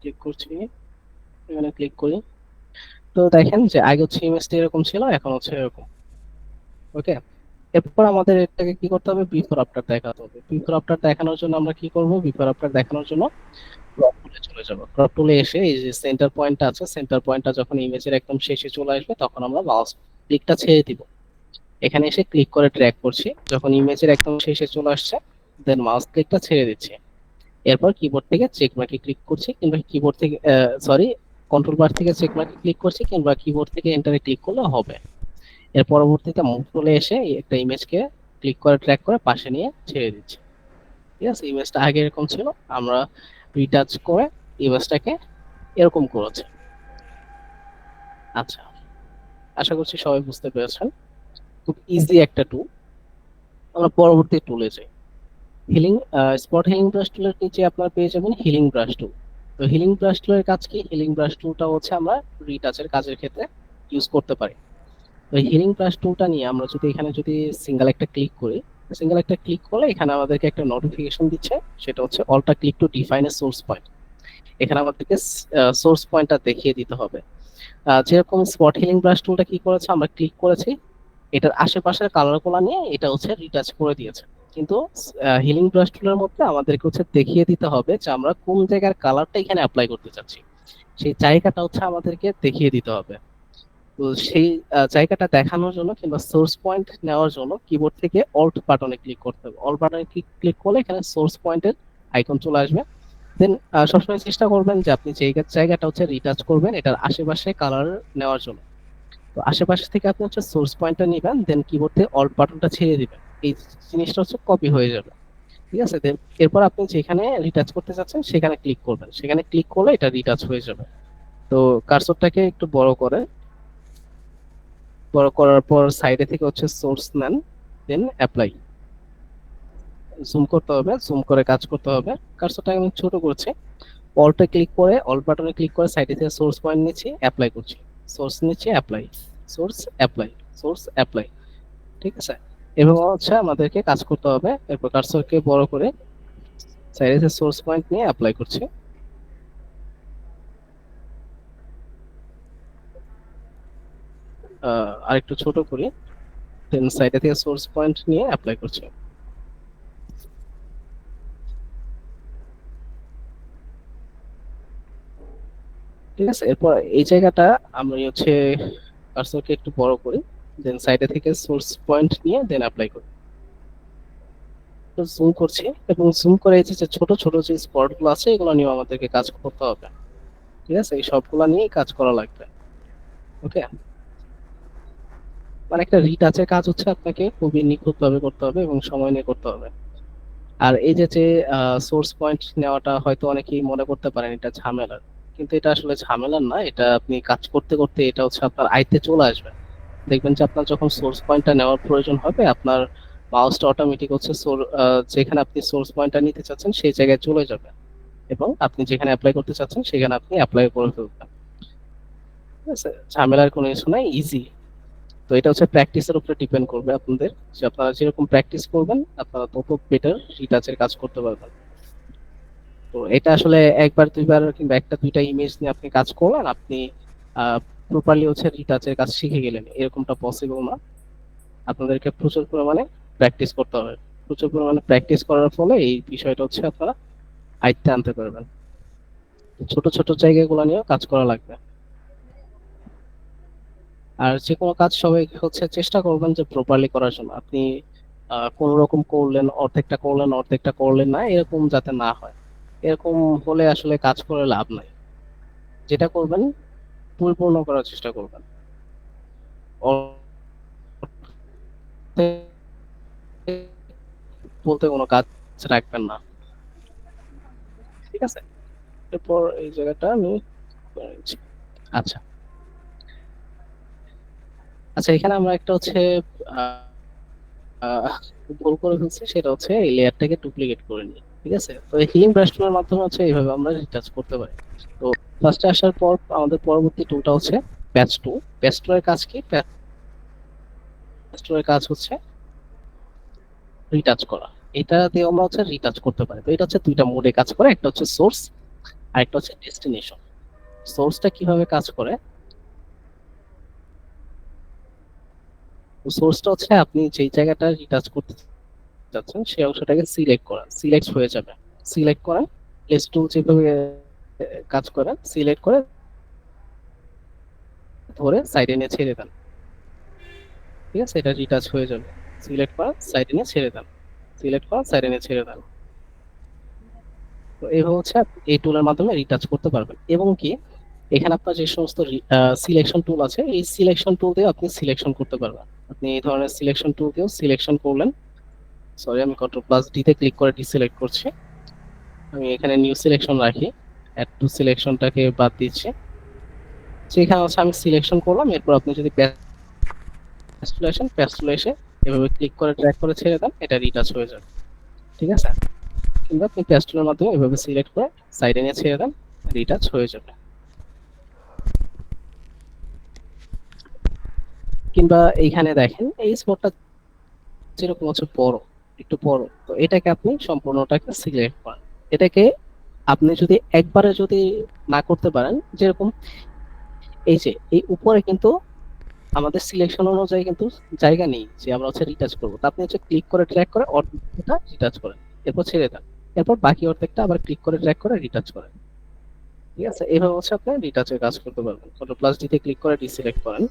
Click করছি, এখানে click করি। তো দেখেন যে আগে হচ্ছে ইমেজটা এরকম ছিল, এখন হচ্ছে এরকম। ওকে, এরপর আমাদের এটাকে কি করতে হবে, বিফোর আফটার দেখাতে হবে। বিফোর আফটার দেখানোর জন্য আমরা কি করব, বিফোর আফটার দেখানোর জন্য ক্রপ টুলে চলে যাব। ক্রপ টুলে এসে এই যে সেন্টার পয়েন্টটা আছে, সেন্টার পয়েন্টটা যখন ইমেজের একদম শেষে চলে আসবে তখন আমরা মাউস ক্লিকটা ছেড়ে দিব। এখানে এসে ক্লিক করে ড্র্যাগ করছি, যখন ইমেজের একদম শেষে চলে আসছে দেন মাউস ক্লিকটা ছেড়ে দিচ্ছি। এরপর কিবোর্ড থেকে চেক মার্কে ক্লিক করছি, কিংবা কিবোর্ড থেকে সরি কন্ট্রোল বার থেকে চেক মার্কে ক্লিক করছি, কিংবা কিবোর্ড থেকে এন্টারে ক্লিক করলে হবে। এর পরবর্তীতে মুভ টুলে এসে একটা ইমেজকে ক্লিক করে ট্র্যাক করে পাশে নিয়ে ছেড়ে দিচ্ছি। ঠিক আছে, ইমেজটা আগে এরকম ছিল, আমরা রিটাচ করে ইমেজটাকে এরকম করেছি। আচ্ছা, আশা করছি সবাই বুঝতে পেরেছেন। খুব ইজি একটা টুল। আমরা পরবর্তী টুলে যাই। হিলিং স্পট হিলিং ব্রাশ টুলের নিচে আপনারা পেয়ে যাবেন হিলিং ব্রাশ টুল। তো হিলিং ব্রাশ টুলের কাজ কি, হিলিং ব্রাশ টুলটা হচ্ছে আমরা রিটাচের কাজের ক্ষেত্রে ইউজ করতে পারি। তো হিলিং ব্রাশ টুলটা নিয়ে আমরা যদি এখানে যদি সিঙ্গেল একটা ক্লিক করি, সিঙ্গেল একটা ক্লিক করলে এখানে আমাদেরকে একটা নোটিফিকেশন দিচ্ছে, সেটা হচ্ছে alt click to define a source point. এখানে আমাদেরকে সোর্স পয়েন্টটা দেখিয়ে দিতে হবে। যেরকম স্পট হিলিং ব্রাশ টুলটা কি করেছে, আমরা ক্লিক করেছি, এটার আশেপাশের কালার গুলা নিয়ে এটা হচ্ছে রিটাচ করে দিয়েছে। কিন্তু হিলিং ব্রাশ টুলের মধ্যে আমাদেরকে হচ্ছে দেখিয়ে দিতে হবে যে আমরা কোন জায়গার কালারটা এখানে অ্যাপ্লাই করতে চাচ্ছি, সেই জায়গাটা হচ্ছে আমাদেরকে দেখিয়ে দিতে হবে। তো সেই জায়গাটা দেখানোর জন্য কিংবা সোর্স পয়েন্ট নেওয়ার জন্য কিবোর্ড থেকে অল্ট বাটনে ক্লিক করতে হবে। অল্ট বাটনে ক্লিক করলে এখানে সোর্স পয়েন্টের আইকন চলে আসবে। দেন সবসময় চেষ্টা করবেন যে আপনি যে জায়গাটা হচ্ছে রিটাচ করবেন এটার আশেপাশে কালার নেওয়ার জন্য। তো আশেপাশে থেকে আপনি হচ্ছে সোর্স পয়েন্টটা নিবেন, দেন কিবোর্ড থেকে অল্ট বাটনটা ছেড়ে দিবেন। এই জিনিসটা হচ্ছে কপি হয়ে যাবে। ঠিক আছে, দেন এরপর আপনি যেখানে রিটাচ করতে চাচ্ছেন সেখানে ক্লিক করবেন, সেখানে ক্লিক করলে এটা রিটাচ হয়ে যাবে। তো কার্সরটাকে একটু বড় করে, বড় করার পর সাইডে থেকে হচ্ছে সোর্স নেন, দেন অ্যাপ্লাই। জুম করতে হবে, জুম করে কাজ করতে হবে। কার্সরটা আমি ছোট করছি। অল্টে ক্লিক করে, অল্ট বাটনে ক্লিক করে সাইডে থেকে সোর্স পয়েন্ট নিচ্ছি, অ্যাপ্লাই করছি। সোর্স নিচ্ছি, apply. Source apply, source apply. ঠিক আছে, এবং হচ্ছে আমাদেরকে কাজ করতে হবে। এরপর কার্সরকে বড় করে সাইডে থেকে সোর্স পয়েন্ট নিয়ে অ্যাপ্লাই করছি। আরেকটু ছোট করি, দেন সাইডে থেকে সোর্স পয়েন্ট নিয়ে অ্যাপ্লাই করছি। ঠিক আছে, এরপর এই জায়গাটা আমরা হচ্ছে কার্সরকে একটু বড় করি, দেন সাইডে থেকে সোর্স পয়েন্ট নিয়ে দেন অ্যাপ্লাই করি। তো জুম করছি, এবং জুম করে এই যে ছোট ছোট যে স্পট গুলো আছে এগুলো নিয়ে আমাদেরকে কাজ করতে হবে। ঠিক আছে, এই সবগুলা নিয়েই কাজ করা লাগবে। ওকে, মানে একটা রিটাচের কাজ হচ্ছে আপনাকে খুবই নিখুঁত ভাবে করতে হবে এবং সময় নিয়ে করতে হবে। আর এই যে যে সোর্স পয়েন্ট নেওয়াটা হয়তো অনেকেই মনে করতে পারেন এটা ঝামেলার, কিন্তু এটা আসলে ঝামেলার না। এটা আপনি কাজ করতে করতে এটা হচ্ছে আপনার আয়ত্তে চলে আসবে। দেখবেন যে আপনার যখন সোর্স পয়েন্টটা নেওয়ার প্রয়োজন হবে, আপনার মাউসটা অটোমেটিক হচ্ছে যেখানে আপনি সোর্স পয়েন্টটা নিতে চাচ্ছেন সেই জায়গায় চলে যাবে, এবং আপনি যেখানে অ্যাপ্লাই করতে চাচ্ছেন সেখানে আপনি অ্যাপ্লাই করে ফেলবেন। ঠিক আছে, ঝামেলার কোনো কিছু নাই, ইজি। তো এটা হচ্ছে প্র্যাকটিসের উপরে ডিপেন্ড করবে আপনাদের, যে আপনারা যেরকম প্র্যাকটিস করবেন আপনারা তত বেটার রিটাচের কাজ করতে পারবেন। তো এটা আসলে একবার দুইবার কিংবা একটা দুইটা ইমেজ নিয়ে আপনি কাজ করলেন, আপনি প্রপারলি হচ্ছে রিটাচের কাজ শিখে গেলেন, এরকমটা পসিবল না। আপনাদেরকে প্রচুর পরিমাণে প্র্যাকটিস করতে হবে। প্রচুর পরিমাণে প্র্যাকটিস করার ফলে এই বিষয়টা হচ্ছে আপনারা আয়ত্তে আনতে পারবেন। ছোট ছোট জায়গাগুলো নিয়েও কাজ করা লাগবে। আর যে কোনো কাজ সবাই হচ্ছে চেষ্টা করবেন যে প্রপারলি করার জন্য। আপনি কোন রকম করলেন, অর্ধেকটা করলেন অর্ধেকটা করলেন না, এরকম যাতে না হয়। এরকম হলে আসলে কাজ করে লাভ নাই। যেটা করবেন পরিপূর্ণ করার চেষ্টা করবেন। অর্ধেক বলতে কোনো কাজ রাখবেন না। ঠিক আছে, এরপর এই জায়গাটা আমি করে নিচ্ছি। আচ্ছা, আচ্ছা, এখানে আমরা একটা হচ্ছে আহ, আহ, ভুল করে ফেলছি, সেটা হচ্ছে এই লেয়ারটাকে ডুপ্লিকেট করে নিই। ঠিক আছে, তো এই হিলিং ব্রাশ টুলের মাধ্যমে হচ্ছে এইভাবে আমরা রিটাচ করতে পারি। তো ফার্স্টে আসার পর আমাদের পরবর্তী টুলটা হচ্ছে প্যাচ টু। প্যাচ টু এর কাজ কি, প্যাচ টু এর কাজ হচ্ছে রিটাচ করা। এটা দিয়ে আমরা হচ্ছে রিটাচ করতে পারি। তো এটা হচ্ছে দুইটা মোডে কাজ করে, একটা হচ্ছে সোর্স, আরেকটা হচ্ছে ডেস্টিনেশন। সোর্সটা কিভাবে কাজ করে, সোর্সটা হচ্ছে আপনি যেই জায়গাটা রিটাচ করতে চাচ্ছেন সেই অংশটাকে সিলেক্ট করা, সিলেক্ট হয়ে যাবে, সিলেক্ট করা, প্লেস টুল যেভাবে কাজ করে সিলেক্ট করে ধরে সাইডে নিয়ে ছেড়ে দেন, ঠিক আছে, এটা রিটাচ হয়ে যাবে। সিলেক্ট করা, সাইডে নিয়ে ছেড়ে দেন, সিলেক্ট করা, সাইডে নিয়ে ছেড়ে দেন। তো এইভাবে হচ্ছে আপনি এই টুলের মাধ্যমে রিটাচ করতে পারবেন। এবং কি এখানে আপনার যে সমস্ত সিলেকশন টুল আছে এই সিলেকশন টুল দিয়ে আপনি সিলেকশন করতে পারবেন। আপনি এই ধরনের সিলেকশন টুল দিয়েও সিলেকশন করলেন। সরি, আমি কন্ট্রোল প্লাস ডি তে ক্লিক করে ডিসিলেক্ট করছি। আমি এখানে নিউ সিলেকশন রাখি, অ্যাড টু সিলেকশনটাকে বাদ দিচ্ছি। সেখানে হচ্ছে আমি সিলেকশন করলাম, এরপর আপনি যদি প্যাচ টুলে আসেন, প্যাচ টুলে এসে এভাবে ক্লিক করে ড্র্যাগ করে ছেড়ে দেন, এটা রিটাচ হয়ে যাবে, ঠিক আছে। কিংবা আপনি প্যাচ টুলের মাধ্যমে এভাবে সিলেক্ট করে সাইডে নিয়ে ছেড়ে দেন, রিটাচ হয়ে যাবে। কিংবা এইখানে দেখেন এই স্পটটা যেরকম হচ্ছে বড়, একটু বড়, তো এটাকে আপনি সম্পূর্ণটাকে সিলেক্ট করেন। এটাকে আপনি যদি একবারে যদি না করতে পারেন, যেরকম এই যে এই উপরে কিন্তু আমাদের সিলেকশন অনুযায়ী কিন্তু জায়গা নেই যে আমরা হচ্ছে রিটাচ করবো, তো আপনি হচ্ছে ক্লিক করে ড্র্যাগ করে অর্ধেকটা রিটাচ করেন, এরপর ছেড়ে দেন, এরপর বাকি অর্ধেকটা আবার ক্লিক করে ড্র্যাগ করে রিটাচ করেন, ঠিক আছে। এইভাবে হচ্ছে আপনি রিটাচের কাজ করতে পারবেন। কন্ট্রোল প্লাস ডি তে ক্লিক করে ডিসিলেক্ট করেন।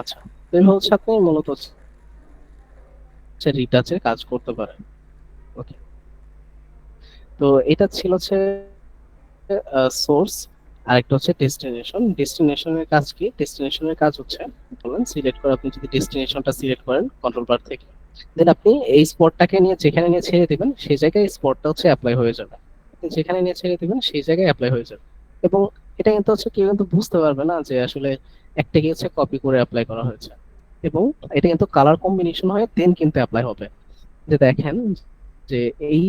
আচ্ছা, তো এইভাবে হচ্ছে আপনি মূলত হচ্ছে রিটাচের কাজ করতে পারেন। ওকে, তো এটা ছিল হচ্ছে সোর্স। আরেকটা হচ্ছে ডেস্টিনেশন। ডেস্টিনেশনের কাজ কি? ডেস্টিনেশনের কাজ হচ্ছে বলুন, সিলেক্ট করে আপনি যদি ডেস্টিনেশনটা সিলেক্ট করেন কন্ট্রোল বার থেকে, দেন আপনি এই স্পটটাকে নিয়ে যেখানে নিয়ে ছেড়ে দিবেন সেই জায়গায় স্পটটা হচ্ছে অ্যাপ্লাই হয়ে যাবে। আপনি যেখানে নিয়ে ছেড়ে দিবেন সেই জায়গায় অ্যাপ্লাই হয়ে যাবে। এবং এটা কিন্তু হচ্ছে কেউ কিন্তু বুঝতে পারবে না যে আসলে একটাকে হচ্ছে কপি করে অ্যাপ্লাই করা হয়েছে। এবং এটা কিন্তু কালার কম্বিনেশন হয়ে দেন কিন্তু অ্যাপ্লাই হবে। যে দেখেন যে এই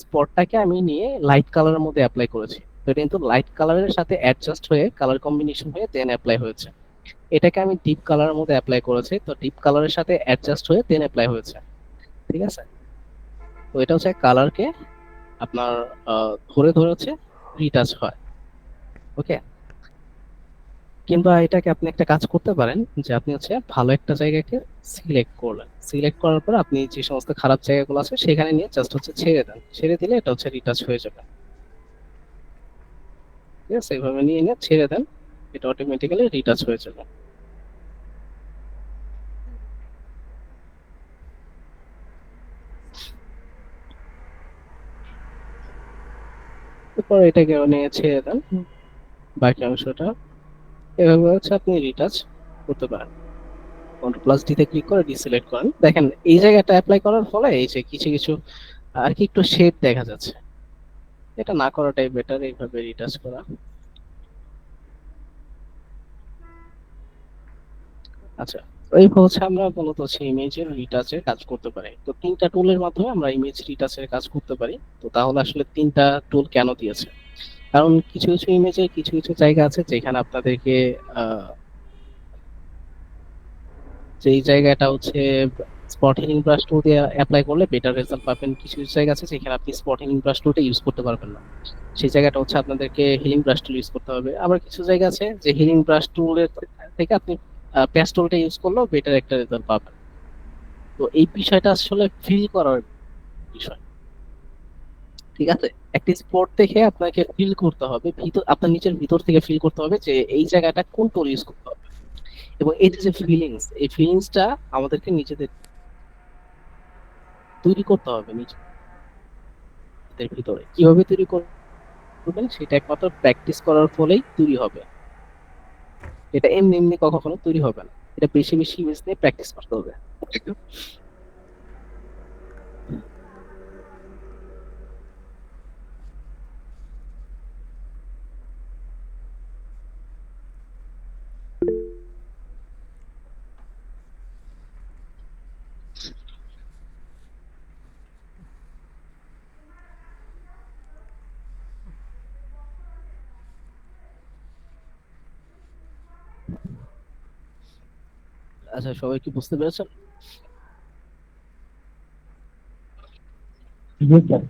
স্পটটাকে আমি নিয়ে লাইট কালারের মধ্যে অ্যাপ্লাই করেছি, তো এটা কিন্তু লাইট কালারের সাথে অ্যাডজাস্ট হয়ে কালার কম্বিনেশন হয়ে দেন অ্যাপ্লাই হয়েছে। এটাকে আমি ডিপ কালারের মধ্যে অ্যাপ্লাই করেছি, তো ডিপ কালারের সাথে অ্যাডজাস্ট হয়ে দেন অ্যাপ্লাই হয়েছে, ঠিক আছে। তো এটা হচ্ছে কালারকে আপনার ধরে ধরে হচ্ছে রিটাচ হয়। ওকে, কিংবা এটাকে আপনি একটা কাজ করতে পারেন যে আপনি হচ্ছে ভালো একটা জায়গাকে সিলেক্ট করলেন, সিলেক্ট করার পর আপনি যে সমস্ত খারাপ জায়গাগুলো আছে সেখানে নিয়ে জাস্ট হচ্ছে ছেড়ে দেন, ছেড়ে দিলে এটা হচ্ছে রিটাচ হয়ে যাবে, ঠিক আছে। এইভাবে নিয়ে নিয়ে ছেড়ে দেন, এটা অটোমেটিক্যালি রিটাচ হয়ে যাবে। এরপর এটাকে নিয়ে ছেড়ে দেন বাকি অংশটা। এভাবে হচ্ছে আপনি রিটাচ করতে পারেন। কন্ট্রোল প্লাস ডি তে ক্লিক করে ডিসিলেক্ট করেন, দেখেন এই জায়গাটা অ্যাপ্লাই করার ফলে এই যে কিছু কিছু আর কি একটু শেড দেখা যাচ্ছে। এটা না করাটাই বেটার, এইভাবে রিটাচ করা। আচ্ছা, তো এইভাবে হচ্ছে আমরা মূলত হচ্ছে ইমেজের রিটাচের কাজ করতে পারি। তো তিনটা টুলের মাধ্যমে আমরা ইমেজ রিটাচের কাজ করতে পারি। তো তাহলে আসলে তিনটা টুল কেন দিয়েছে? কারণ কিছু কিছু ইমেজে কিছু কিছু জায়গা আছে যেখানে আপনাদেরকে আহ, যেই জায়গাটা হচ্ছে স্পট হিলিং ব্রাশ টুল দিয়ে অ্যাপ্লাই করলে বেটার রেজাল্ট পাবেন, কিছু কিছু জায়গা আছে যেখানে আপনি স্পট হিলিং ব্রাশ টুলটা ইউজ করতে পারবেন না, সেই জায়গাটা হচ্ছে আপনাদেরকে হিলিং ব্রাশ টুল ইউজ করতে হবে। আবার কিছু জায়গা আছে যে হিলিং ব্রাশ টুলের থেকে আপনি প্যাচ টুলটা ইউজ করলেও বেটার একটা রেজাল্ট পাবেন। তো এই বিষয়টা আসলে ফিল করার বিষয়, ঠিক আছে। একটা স্পট দেখে আপনাকে ফিল করতে হবে, ভিতর আপনার নিচের ভিতর থেকে ফিল করতে হবে যে এই জায়গাটা কোন টুল ইউজ করতে হবে। এবং এই যে ফিলিংস, এই ফিলিংসটা আমাদেরকে নিজেদের তৈরি করতে হবে নিজেদের ভিতরে। কিভাবে তৈরি করবেন সেটা একমাত্র প্র্যাকটিস করার ফলেই তৈরি হবে। এটা এমনি এমনি কখনো তৈরি হবে না, এটা বেশি বেশি ইমেজ নিয়ে প্র্যাকটিস করতে হবে। আচ্ছা, সবাই কি বুঝতে পেরেছেন? জি স্যার।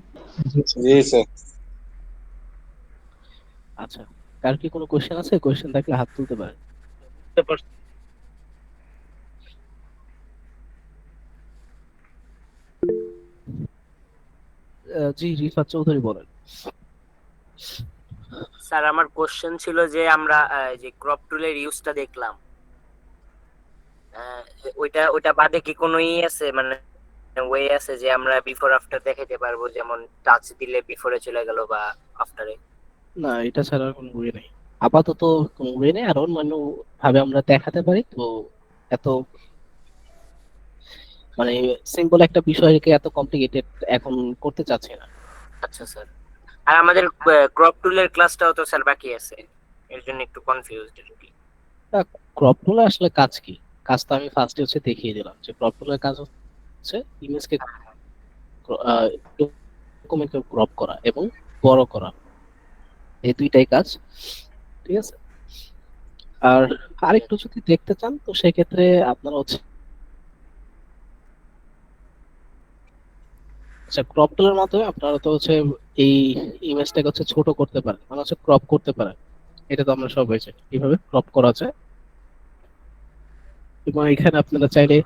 জি। জি স্যার। আচ্ছা, কার কি কোনো কোশ্চেন আছে? কোশ্চেন থাকলে হাত তুলতে পারেন। জি, রিফাত চৌধুরী বলেন। স্যার আমার কোশ্চেন ছিল যে আমরা যে ক্রপ টুলের ইউজটা দেখলাম, আহ, ওইটা ওইটা বাদে কি কোনো ই আছে, মানে ওয়ে আছে যে আমরা বিফোর আফটার দেখাতে পারবো, যেমন টাচ দিলে বিফোরে চলে গেল বা আফটারে? না, এটা ছাড়া আর কোনো ওয়ে নেই। আপাতত কোনো ওয়ে নেই, আর অন্যান্য ভাবে আমরা দেখাতে পারি তো। এত মানে সিম্পল একটা বিষয়কে এত কমপ্লিকেটেড এখন করতে চাচ্ছি না। আচ্ছা স্যার। আর আমাদের ক্রপ টুলের ক্লাসটাও তো স্যার বাকি আছে, এর জন্য একটু কনফিউজড আর কি। ক্রপ টুল আসলে কাজ কি? কাজ তো আমি ফার্স্টে দেখিয়ে দিলাম যে ক্রপ টুলের কাজ হচ্ছে ইমেজকে, ডকুমেন্টকে ক্রপ করা এবং বড় করা, এই দুইটাই কাজ। ঠিক আছে। আর আরেকটু যদি দেখতে চান তো সেক্ষেত্রে আপনারা হচ্ছে, আচ্ছা, ক্রপ টুলের মাধ্যমে আপনারা তো হচ্ছে এই ইমেজটাকে হচ্ছে ছোট করতে পারেন, মানে হচ্ছে ক্রপ করতে পারেন। এটা তো আমরা সবাই জানি কিভাবে ক্রপ করা যায়। এবং এখানে আপনারা চাইলে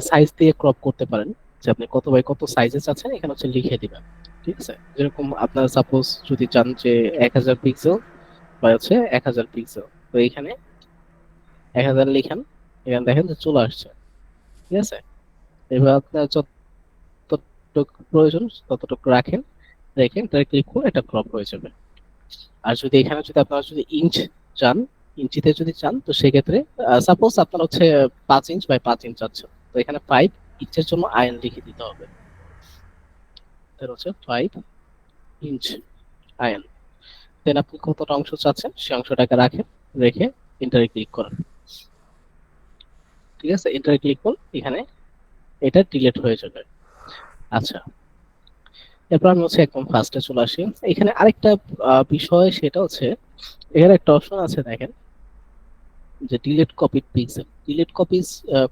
সাইজ দিয়ে ক্রপ করতে পারেন, যে আপনি কত বাই কত সাইজে চাচ্ছেন এখানে হচ্ছে লিখে দিবেন। ঠিক আছে, যেরকম আপনার সাপোজ যদি চান যে 1000 পিক্সেল বা হচ্ছে 1000 পিক্সেল, তো এখানে 1000 লিখেন, এখানে দেখেন যে চলে আসছে। ঠিক আছে, এবার আপনার যতটুকু প্রয়োজন ততটুকু রাখেন, রেখে এটা ক্লিক করে এটা ক্রপ হয়ে যাবে। আর যদি এখানে যদি আপনারা যদি ইঞ্চ চান, ইঞ্চিতে যদি চান তো সেক্ষেত্রে সাপোজ আপনার হচ্ছে 5 ইঞ্চ বাই 5 ইঞ্চ আছে, তো এখানে 5 ইঞ্চের জন্য আয়ন লিখে দিতে হবে। তাহলে হচ্ছে 5 ইঞ্চ আয়ন। দেন আপনি কতটা অংশ চাচ্ছেন সেই অংশটাকে রাখেন, রেখে এন্টারে ক্লিক করেন। ঠিক আছে, এন্টারে ক্লিক করুন, এখানে এটা ডিলিট হয়ে যাবে। আচ্ছা, এরপর আমি হচ্ছে একদম ফার্স্টে চলে আসি। এখানে আরেকটা বিষয়, সেটা হচ্ছে এখানে একটা অপশন আছে দেখেন, যে delete copy pixel. Delete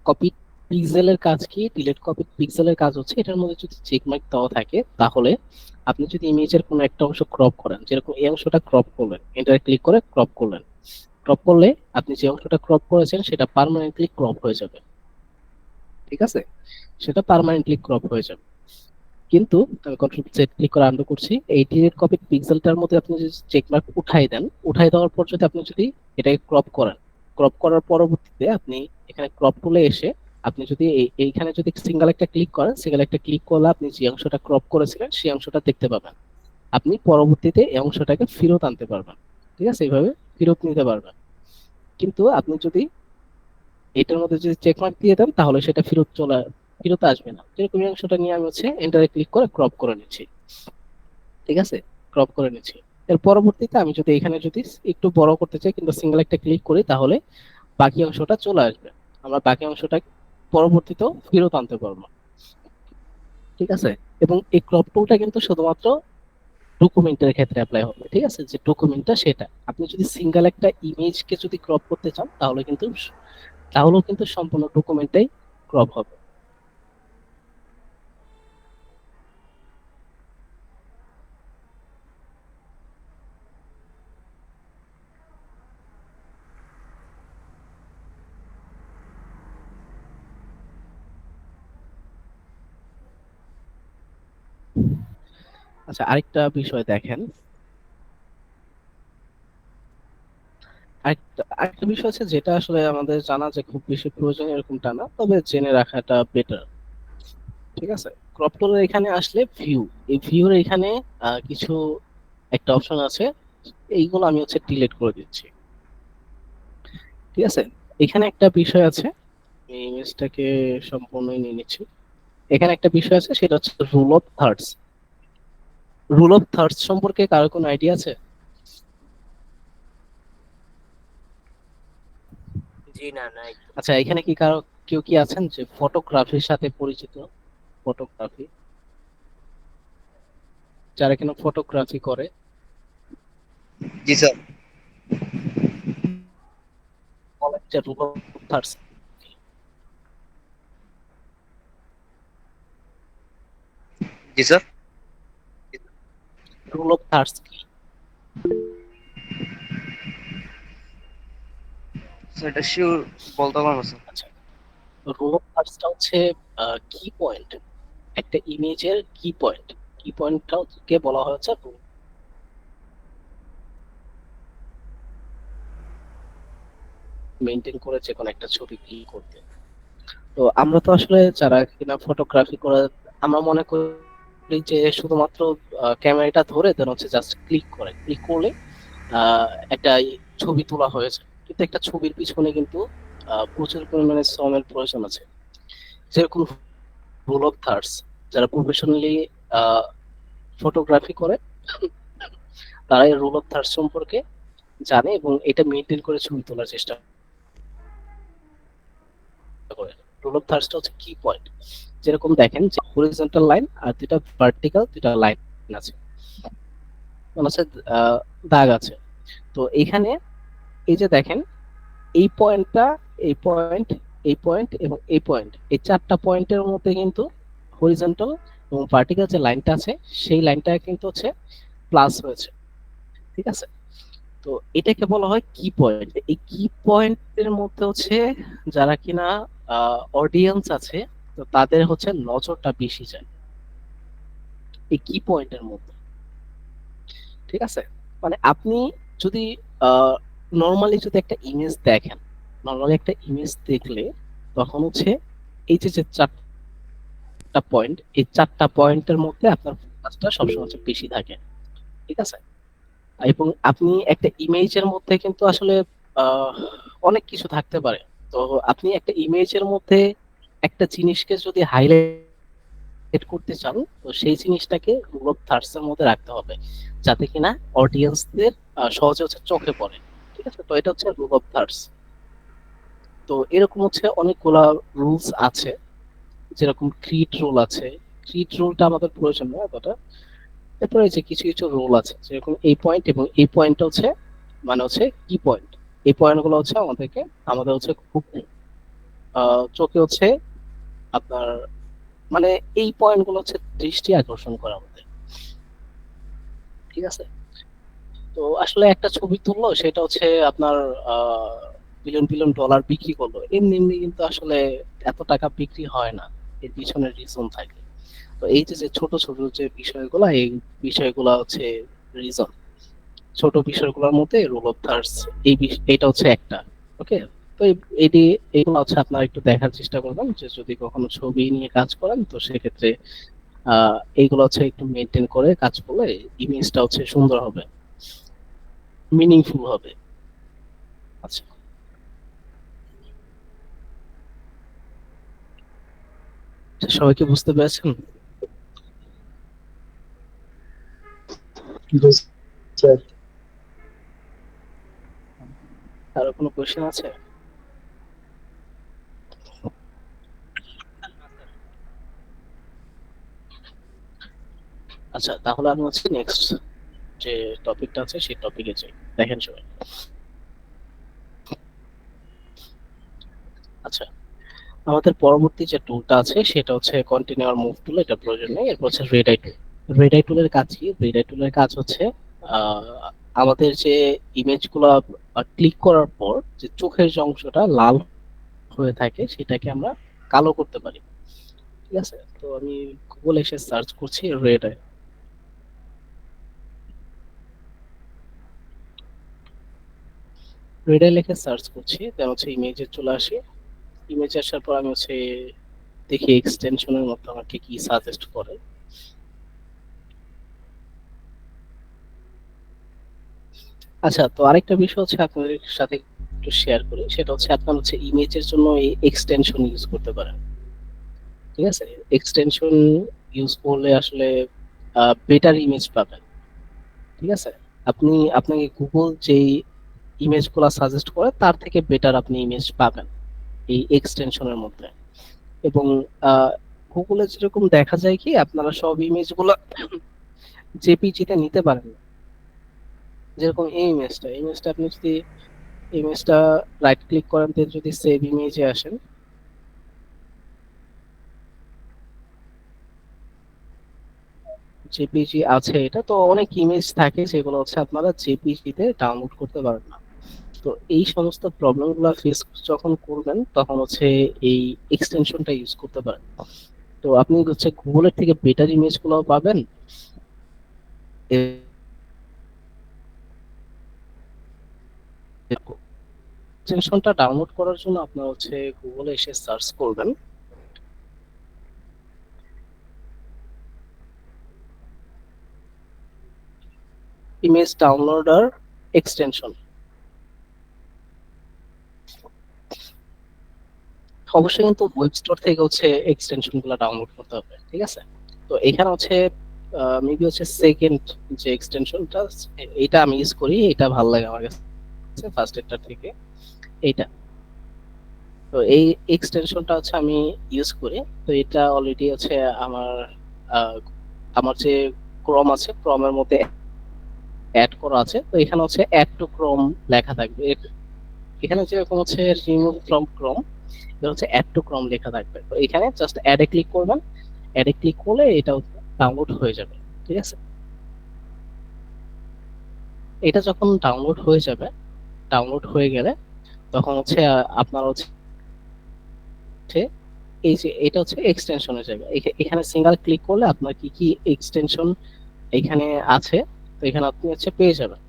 copy পিক্সেলের কাজ কি? ডিলিট কপি পিক্সেলের কাজ হচ্ছে এটার মধ্যে যদি চেক মার্ক দেওয়া থাকে, তাহলে আপনি যদি ইমেজের কোনো একটা অংশ ক্রপ করেন, যেরকম এই অংশটা ক্রপ করলেন, এন্টার ক্লিক করে ক্রপ করলেন, ক্রপ করলে আপনি যে অংশটা ক্রপ করেছেন সেটা পার্মানেন্টলি ক্রপ হয়ে যাবে। ঠিক আছে, সেটা পার্মানেন্টলি ক্রপ হয়ে যাবে। কিন্তু আমি কন্ট্রোল জেড ক্লিক করে আনডু করছি, এই ডিলিট কপি পিক্সেলটার মধ্যে আপনি যদি চেক মার্ক উঠাই দেন, উঠাই দেওয়ার পর যদি আপনি যদি এটাকে ক্রপ করেন, ক্রপ করার পরবর্তীতে আপনি এখানে ক্রপ টুলে এসে আপনি যদি এইখানে যদি সিঙ্গেল একটা ক্লিক করেন, সিঙ্গেল একটা ক্লিক করলে আপনি যে অংশটা ক্রপ করেছিলেন সেই অংশটা দেখতে পাবেন। আপনি পরবর্তীতে এই অংশটাকে ফেরত আনতে পারবেন। ঠিক আছে, এইভাবে ফেরত নিতে পারবেন। কিন্তু আপনি যদি এটার মধ্যে যদি চেক মার্ক দিয়ে দেন তাহলে সেটা ফেরত আসবে না। যেরকম এই অংশটা নিয়ে আমি হচ্ছে এন্টারে ক্লিক করে ক্রপ করে নিচ্ছি। ঠিক আছে, ক্রপ করে নিচ্ছি। এর পরবর্তীতে আমি যদি এখানে যদি একটু বড় করতে চাই কিন্তু সিঙ্গেল একটা ক্লিক করি, তাহলে বাকি অংশটা চলে আসবে। আমরা বাকি অংশটা পরবর্তীতেও ফেরত আনতে পারবো। ঠিক আছে, এবং এই ক্রপ টুলটা কিন্তু শুধুমাত্র ডকুমেন্টের ক্ষেত্রে অ্যাপ্লাই হবে। ঠিক আছে, যে ডকুমেন্টটা সেটা আপনি যদি সিঙ্গেল একটা ইমেজকে যদি ক্রপ করতে চান তাহলেও কিন্তু সম্পূর্ণ ডকুমেন্টটাই ক্রপ হবে। আচ্ছা, আরেকটা বিষয় দেখেন, আরেকটা বিষয় আছে যেটা আসলে আমাদের জানা যে খুব বেশি প্রয়োজন এরকমটা না, তবে জেনে রাখাটা বেটার। ঠিক আছে, ক্রপ টুলের এখানে আসলে ভিউ, এই ভিউর এখানে কিছু একটা অপশন আছে, এইগুলো আমি হচ্ছে ডিলিট করে দিচ্ছি। ঠিক আছে, এখানে একটা বিষয় আছে, এই ইমেজটাকে সম্পূর্ণ নিয়ে নিচ্ছি। এখানে একটা বিষয় আছে, সেটা হচ্ছে rule of thirds. Rule of thirds সম্পর্কে কারো কোনো আইডিয়া আছে? জি না, না একদম। আচ্ছা, এখানে কি কেউ কি আছেন যে ফটোগ্রাফির সাথে পরিচিত? ফটোগ্রাফি, যারা কিনা ফটোগ্রাফি করে। জি স্যার। বলেন যে rule of thirds. G sir. Rule of thirds কি? স্যার এটা শিওর বলতে পারবো না স্যার। আচ্ছা, রুল অফ থার্ডসটা হচ্ছে কি পয়েন্ট, একটা ইমেজের কি পয়েন্ট, কি পয়েন্টটাকে বলা হচ্ছে রুল মেনটেন করে যে কোনো একটা ছবি ক্লিক করতে। তো আমরা তো আসলে যারা কিনা ফটোগ্রাফি করে, আমরা মনে করি যে শুধুমাত্র ক্যামেরাটা ধরে দেন হচ্ছে জাস্ট ক্লিক করলে একটা ছবি তোলা হয়েছে, কিন্তু একটা ছবির পিছনে কিন্তু প্রচুর পরিমাণে শ্রমের প্রয়োজন আছে। যেরকম রুল অফ থার্ডস, যারা প্রফেশনালি ফটোগ্রাফি করে তারা এই রুল অফ থার্ডস সম্পর্কে জানে এবং এটা মেনটেন করে ছবি তোলার চেষ্টা করে। রুল অফ থার্ডসটা হচ্ছে কি পয়েন্ট, যেরকম দেখেন যে হরিজন্টাল লাইন আর দুটা ভার্টিক্যাল দুটা লাইন আছে, মানে হচ্ছে আহ, দাগ আছে। তো এখানে এই যে দেখেন এই পয়েন্টটা, এই পয়েন্ট, এই পয়েন্ট এবং এই পয়েন্ট, এই চারটা পয়েন্টের মধ্যে কিন্তু হরিজন্টাল এবং ভার্টিক্যাল যে লাইনটা আছে সেই লাইনটা কিন্তু হচ্ছে প্লাস হয়েছে, ঠিক আছে? তো এটাকে বলা হয় কি পয়েন্ট। এই কি পয়েন্টের মধ্যে হচ্ছে যারা কিনা অডিয়েন্স আছে, তো তাদের হচ্ছে নজরটা বেশি যায় এই কি পয়েন্টের মধ্যে, ঠিক আছে? মানে আপনি যদি নর্মালি যদি একটা ইমেজ দেখেন, নর্মালি একটা ইমেজ দেখলে তখন হচ্ছে এই যে যে চারটা পয়েন্ট, এই চারটা পয়েন্টের মধ্যে আপনার ফোকাসটা সবসময় হচ্ছে বেশি থাকে, ঠিক আছে? এবং আপনি একটা ইমেজের মধ্যে কিন্তু আসলে আহ, অনেক কিছু থাকতে পারে। তো আপনি একটা ইমেজের মধ্যে একটা জিনিসকে যদি হাইলাইট করতে চান, তো সেই জিনিসটাকে রুল অফ থার্ডস এর মধ্যে রাখতে হবে, যাতে কিনা অডিয়েন্সদের সহজে হচ্ছে চোখে পড়ে, ঠিক আছে? তো এটা হচ্ছে রুল অফ থার্ডস। তো এরকম হচ্ছে অনেকগুলা রুলস আছে, যেরকম ক্রিট রুল আছে। ক্রিট রুলটা আমাদের প্রয়োজন নয় এতটা। এরপরে যে কিছু কিছু রুল আছে, যেরকম এই পয়েন্ট এবং এই পয়েন্টটা হচ্ছে মানে হচ্ছে কি পয়েন্ট, এই পয়েন্ট গুলো হচ্ছে আমাদের হচ্ছে খুব চোখে হচ্ছে আপনার, মানে এই পয়েন্ট গুলো হচ্ছে দৃষ্টি আকর্ষণ করে আমাদের, ঠিক আছে? তো আসলে একটা ছবি তুললো, সেটা হচ্ছে আপনার বিলিয়ন বিলিয়ন ডলার বিক্রি করলো, এমনি এমনি কিন্তু আসলে এত টাকা বিক্রি হয় না, এর পিছনে রিজন থাকে। তো এই যে যে ছোট ছোট যে বিষয়গুলো, এই বিষয়গুলো হচ্ছে রিজন। ছোট বিষয়গুলোর মধ্যে রুল অফ থার্ডস এটা হচ্ছে একটা। ওকে, তো এটি এগুলো হচ্ছে আপনারা একটু দেখার চেষ্টা করবেন, যে যদি কখনো ছবি নিয়ে কাজ করেন তো সেক্ষেত্রে এইগুলো হচ্ছে একটু মেনটেন করে কাজ করলে ইমেজটা হচ্ছে সুন্দর হবে, মিনিংফুল হবে। আচ্ছা, সবাইকে বুঝতে পেরেছেন? জি স্যার। আরো কোনো কোয়েশ্চেন আছে? আচ্ছা, তাহলে আমি হচ্ছে নেক্সট যে টপিকটা আছে সেই টপিকে যাই। দেখেন সবাই, আচ্ছা, আমাদের পরবর্তী যে টুলটা আছে সেটা হচ্ছে কন্টিনিউয়ার মুভ টুল, এটা প্রয়োজন নেই। এরপর হচ্ছে রেড আই টুল। রেড আই টুলের কাজ কি? রেড আই টুলের কাজ হচ্ছে আহ, আমাদের যে ইমেজগুলো ক্লিক করার পর যে চোখের যে অংশটা লাল হয়ে থাকে সেটাকে আমরা কালো করতে পারি, ঠিক আছে? তো আমি গুগল এসে সার্চ করছি রেড আই। রেড আই লিখে সার্চ করছি, দেন হচ্ছে ইমেজে চলে আসি। ইমেজে আসার পর আমি হচ্ছে দেখি এক্সটেনশনের মধ্যে আমাকে কি সাজেস্ট করে। আচ্ছা, তো আরেকটা বিষয় হচ্ছে আপনাদের সাথে একটু শেয়ার করি, সেটা হচ্ছে আপনার হচ্ছে ইমেজের জন্য এই এক্সটেনশন ইউজ করতে পারেন, ঠিক আছে? এক্সটেনশন ইউজ করলে আসলে বেটার ইমেজ পাবেন, ঠিক আছে? আপনি আপনাকে গুগল যেই ইমেজগুলো সাজেস্ট করে তার থেকে বেটার আপনি ইমেজ পাবেন এই এক্সটেনশনের মধ্যে। এবং গুগলে যেরকম দেখা যায় কি আপনারা সব ইমেজগুলো জেপিজিতে নিতে পারেন না। যেরকম এই ইমেজটা আপনি যদি ইমেজটা রাইট ক্লিক করেন, তো যদি সেভ ইমেজে আসেন, জেপিজি আছে, এটা তো অনেক ইমেজ থাকে যেগুলো হচ্ছে আপনারা জেপিজি তে ডাউনলোড করতে পারেন না। তো এই সমস্ত প্রবলেমগুলো ফেস যখন করবেন তখন হচ্ছে এই এক্সটেনশনটা ইউজ করতে পারেন। তো আপনি হচ্ছে গুগলের থেকে বেটার ইমেজগুলো পাবেন। এক্সটেনশনটা ডাউনলোড করার জন্য আপনার হচ্ছে গুগলে এসে সার্চ করবেন ইমেজ ডাউনলোডার এক্সটেনশন। অবশ্যই কিন্তু ওয়েব স্টোর থেকে হচ্ছে এক্সটেনশন গুলো ডাউনলোড করতে হবে, ঠিক আছে? তো এখানে হচ্ছে মেবি হচ্ছে সেকেন্ড যে এক্সটেনশনটা, এটা আমি ইউজ করি, এটা ভালো লাগে আমার কাছে ফার্স্ট এডটার থেকে এইটা। তো এই এক্সটেনশনটা হচ্ছে আমি ইউজ করি। তো এটা অলরেডি হচ্ছে আমার আহ, আমার যে ক্রোম আছে, ক্রোমের মধ্যে অ্যাড করা আছে। তো এখানে হচ্ছে অ্যাড টু ক্রোম লেখা থাকবে। এখানে যেরকম হচ্ছে রিমুভ ফ্রম ক্রোম, এটা হচ্ছে অ্যাড টু ক্রোম লেখা থাকবে। তো এখানে জাস্ট অ্যাডে ক্লিক করবেন, অ্যাডে ক্লিক করলে এটা ডাউনলোড হয়ে যাবে, ঠিক আছে? এটা যখন ডাউনলোড হয়ে যাবে, ডাউনলোড হয়ে গেলে তখন হচ্ছে আপনার হচ্ছে এই যে এটা হচ্ছে এক্সটেনশনের জায়গা, এখানে সিঙ্গেল ক্লিক করলে আপনার কি কি এক্সটেনশন এখানে আছে, তো এখানে আপনি হচ্ছে পেয়ে যাবেন।